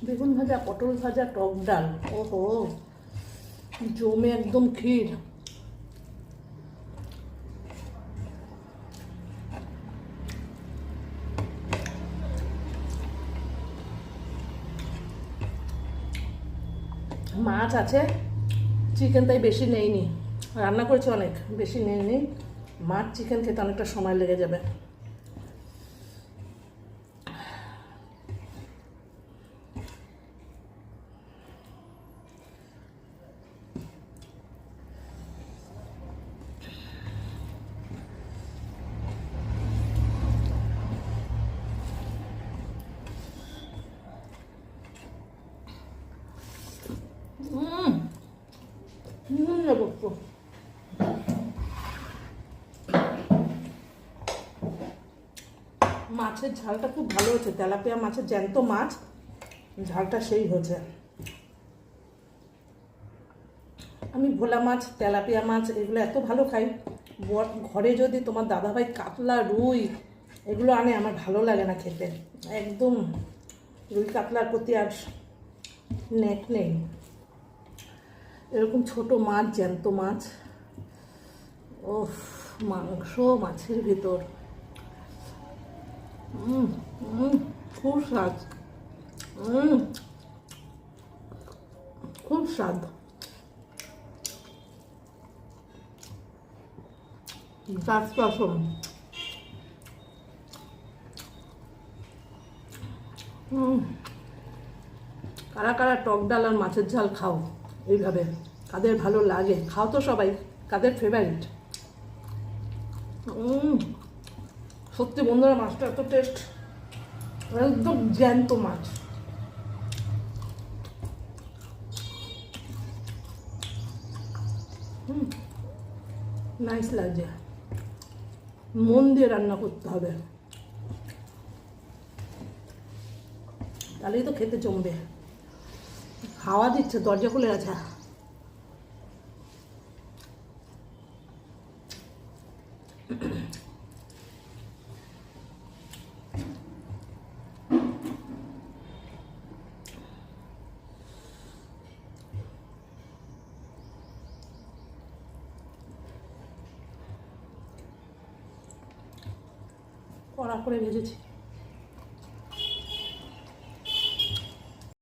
বেগুন ভাজা, পটল ভাজা, টক ডাল, ওহো জমে একদম ক্ষীর। মাছ আছে, চিকেন তাই বেশি নেইনি, রান্না করেছি অনেক, বেশি নেইনি। মাছ চিকেন খেতে অনেকটা সময় লেগে যাবে। মাছের ঝালটা খুব ভালো হয়েছে, তেলাপিয়া মাছের জ্যান্ত মাছ, ঝালটা সেই হয়েছে। আমি ভোলা মাছ, তেলাপিয়া মাছ এগুলো এত ভালো খাই। ঘরে যদি তোমার দাদাভাই কাতলা, রুই এগুলো আনে, আমার ভালো লাগে না খেতে, একদম রুই কাতলার প্রতি আর নেক নেই। এরকম ছোট মাছ, জ্যান্ত মাছ, ও মাংস মাছের ভিতর, খুব স্বাদ, খুব স্বাদ। জাস্ট অসম। কারা কারা টক ডাল আর মাছের ঝাল খাও এইভাবে, কাদের ভালো লাগে, খাও তো সবাই, কাদের ফেভারিট। সত্যি বন্ধুরা, মাছটা এত টেস্ট, একদম জ্যান্ত মাছ। নাইস লাগছে, মন দিয়ে রান্না করতে হবে, তাহলেই তো খেতে জমবে। হাওয়া দিচ্ছে, দরজা খুলে গেছে। কড়া করে ভেজেছি।